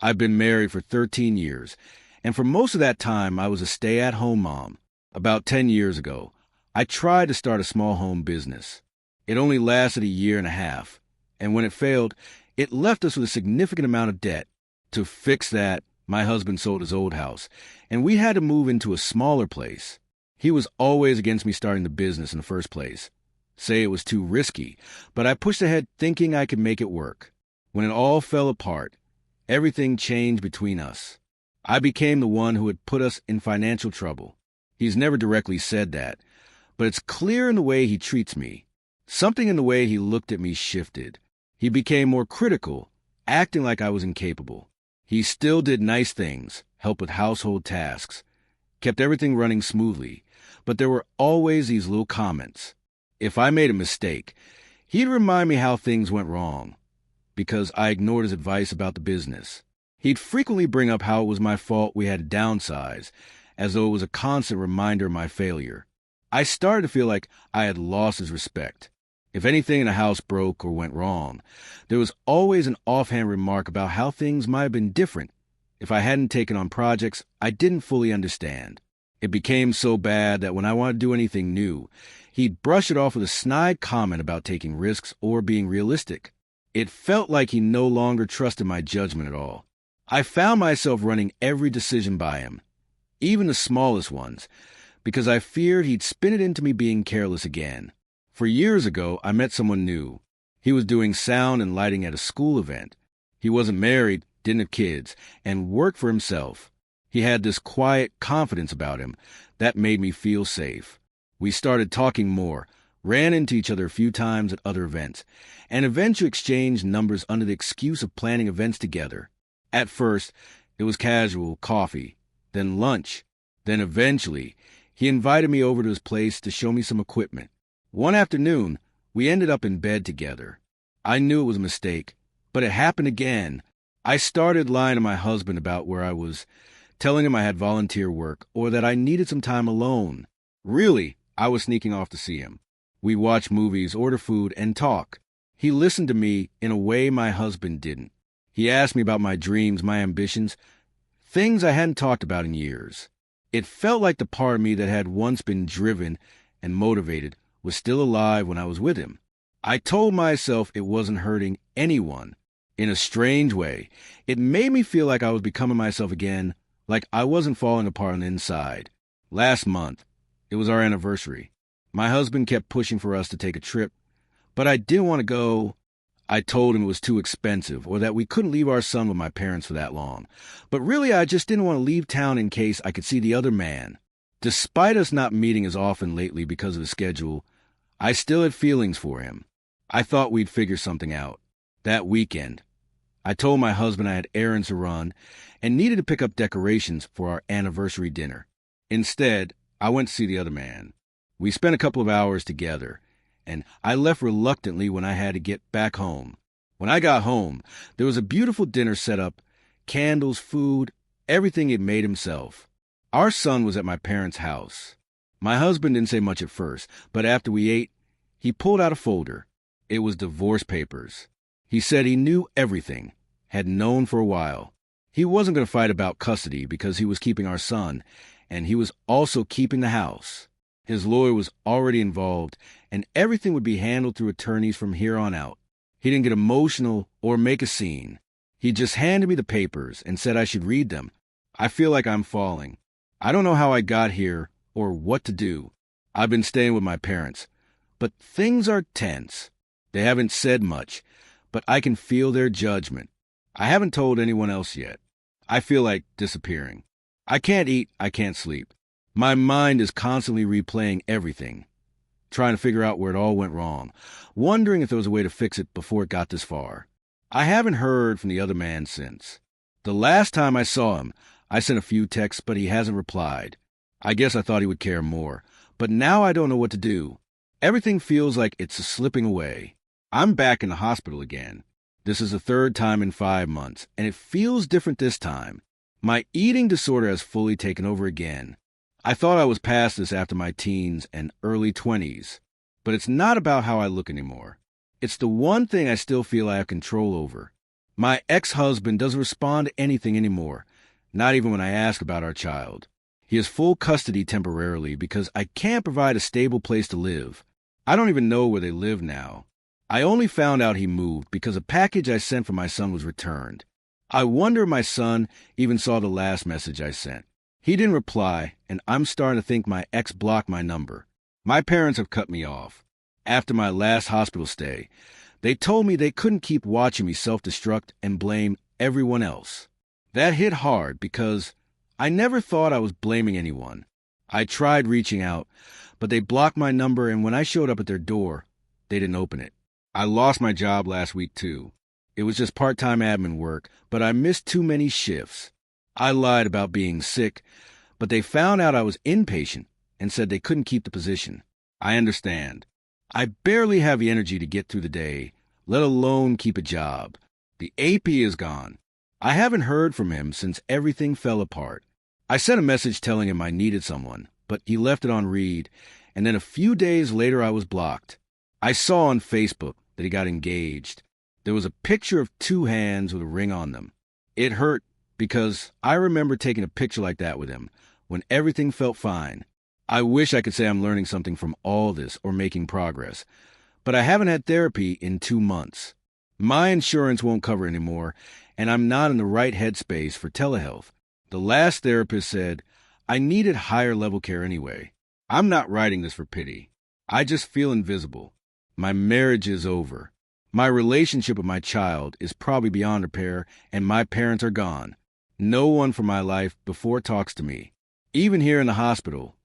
I've been married for 13 years, and for most of that time I was a stay-at-home mom. About 10 years ago, I tried to start a small home business. It only lasted a year and a half, and when it failed, it left us with a significant amount of debt. To fix that, my husband sold his old house, and we had to move into a smaller place. He was always against me starting the business in the first place. Say it was too risky, but I pushed ahead thinking I could make it work. When it all fell apart, everything changed between us. I became the one who had put us in financial trouble. He's never directly said that, but it's clear in the way he treats me. Something in the way he looked at me shifted. He became more critical, acting like I was incapable. He still did nice things, helped with household tasks, kept everything running smoothly, but there were always these little comments. If I made a mistake, he'd remind me how things went wrong, because I ignored his advice about the business. He'd frequently bring up how it was my fault we had to downsize, as though it was a constant reminder of my failure. I started to feel like I had lost his respect. If anything in the house broke or went wrong, there was always an offhand remark about how things might have been different if I hadn't taken on projects I didn't fully understand. It became so bad that when I wanted to do anything new, he'd brush it off with a snide comment about taking risks or being realistic. It felt like he no longer trusted my judgment at all. I found myself running every decision by him, even the smallest ones, because I feared he'd spin it into me being careless again. For years ago, I met someone new. He was doing sound and lighting at a school event. He wasn't married, didn't have kids, and worked for himself. He had this quiet confidence about him that made me feel safe. We started talking more, ran into each other a few times at other events, and eventually exchanged numbers under the excuse of planning events together. At first, it was casual, coffee, then lunch, then eventually, he invited me over to his place to show me some equipment. One afternoon, we ended up in bed together. I knew it was a mistake, but it happened again. I started lying to my husband about where I was, telling him I had volunteer work or that I needed some time alone. Really, I was sneaking off to see him. We watch movies, order food, and talk. He listened to me in a way my husband didn't. He asked me about my dreams, my ambitions, things I hadn't talked about in years. It felt like the part of me that had once been driven and motivated was still alive when I was with him. I told myself it wasn't hurting anyone. In a strange way, it made me feel like I was becoming myself again, like I wasn't falling apart on the inside. Last month, it was our anniversary. My husband kept pushing for us to take a trip, but I didn't want to go. I told him it was too expensive or that we couldn't leave our son with my parents for that long. But really, I just didn't want to leave town in case I could see the other man. Despite us not meeting as often lately because of the schedule, I still had feelings for him. I thought we'd figure something out. That weekend, I told my husband I had errands to run and needed to pick up decorations for our anniversary dinner. Instead, I went to see the other man. We spent a couple of hours together, and I left reluctantly when I had to get back home. When I got home, there was a beautiful dinner set up, candles, food, everything he'd made himself. Our son was at my parents' house. My husband didn't say much at first, but after we ate, he pulled out a folder. It was divorce papers. He said he knew everything, had known for a while. He wasn't going to fight about custody because he was keeping our son, and he was also keeping the house. His lawyer was already involved, and everything would be handled through attorneys from here on out. He didn't get emotional or make a scene. He just handed me the papers and said I should read them. I feel like I'm falling. I don't know how I got here or what to do. I've been staying with my parents, but things are tense. They haven't said much, but I can feel their judgment. I haven't told anyone else yet. I feel like disappearing. I can't eat, I can't sleep. My mind is constantly replaying everything, trying to figure out where it all went wrong, wondering if there was a way to fix it before it got this far. I haven't heard from the other man since. The last time I saw him, I sent a few texts, but he hasn't replied. I guess I thought he would care more, but now I don't know what to do. Everything feels like it's slipping away. I'm back in the hospital again. This is the third time in 5 months, and it feels different this time. My eating disorder has fully taken over again. I thought I was past this after my teens and early 20s, but it's not about how I look anymore. It's the one thing I still feel I have control over, My ex-husband doesn't respond to anything anymore, not even when I ask about our child. He has full custody temporarily because I can't provide a stable place to live. I don't even know where they live now. I only found out he moved because a package I sent for my son was returned. I wonder if my son even saw the last message I sent. He didn't reply, and I'm starting to think my ex blocked my number. My parents have cut me off. After my last hospital stay, they told me they couldn't keep watching me self-destruct and blame everyone else. That hit hard because I never thought I was blaming anyone. I tried reaching out, but they blocked my number, and when I showed up at their door, they didn't open it. I lost my job last week, too. It was just part-time admin work, but I missed too many shifts. I lied about being sick, but they found out I was inpatient and said they couldn't keep the position. I understand. I barely have the energy to get through the day, let alone keep a job. The AP is gone. I haven't heard from him since everything fell apart. I sent a message telling him I needed someone, but he left it on read, and then a few days later I was blocked. I saw on Facebook that he got engaged. There was a picture of 2 hands with a ring on them. It hurt because I remember taking a picture like that with him when everything felt fine. I wish I could say I'm learning something from all this or making progress, but I haven't had therapy in 2 months. My insurance won't cover anymore, and I'm not in the right headspace for telehealth. The last therapist said I needed higher level care anyway. I'm not writing this for pity. I just feel invisible. My marriage is over. My relationship with my child is probably beyond repair, and my parents are gone. No one from my life before talks to me. Even here in the hospital,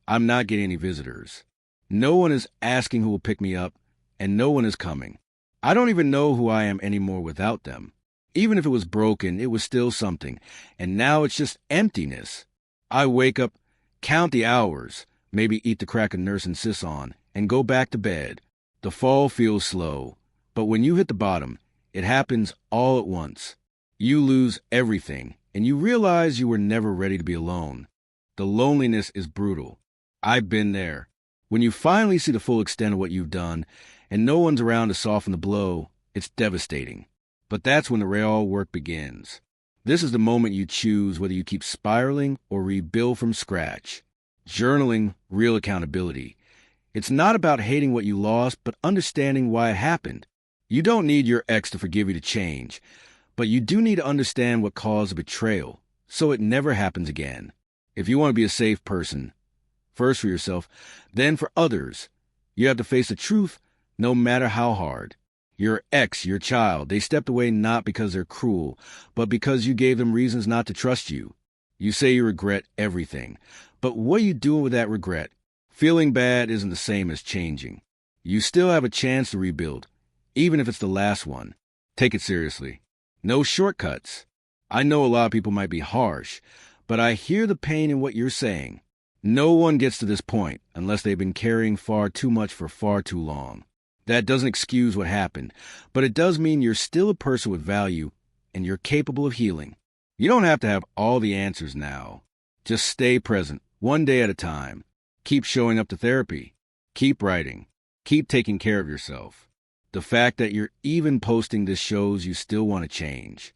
I'm not getting any visitors. No one is asking who will pick me up, and no one is coming. I don't even know who I am anymore without them. Even if it was broken, it was still something, and now it's just emptiness. I wake up, count the hours, maybe eat the crack a nurse insists on, and go back to bed. The fall feels slow, but when you hit the bottom, it happens all at once. You lose everything, and you realize you were never ready to be alone. The loneliness is brutal. I've been there. When you finally see the full extent of what you've done, and no one's around to soften the blow, it's devastating. But that's when the real work begins. This is the moment you choose whether you keep spiraling or rebuild from scratch. Journaling, real accountability. It's not about hating what you lost, but understanding why it happened. You don't need your ex to forgive you to change, but you do need to understand what caused the betrayal, so it never happens again. If you want to be a safe person, first for yourself, then for others, you have to face the truth no matter how hard. Your ex, your child, they stepped away not because they're cruel, but because you gave them reasons not to trust you. You say you regret everything, but what are you doing with that regret? Feeling bad isn't the same as changing. You still have a chance to rebuild, even if it's the last one. Take it seriously. No shortcuts. I know a lot of people might be harsh, but I hear the pain in what you're saying. No one gets to this point unless they've been carrying far too much for far too long. That doesn't excuse what happened, but it does mean you're still a person with value and you're capable of healing. You don't have to have all the answers now. Just stay present, one day at a time. Keep showing up to therapy. Keep writing. Keep taking care of yourself. The fact that you're even posting this shows you still want to change.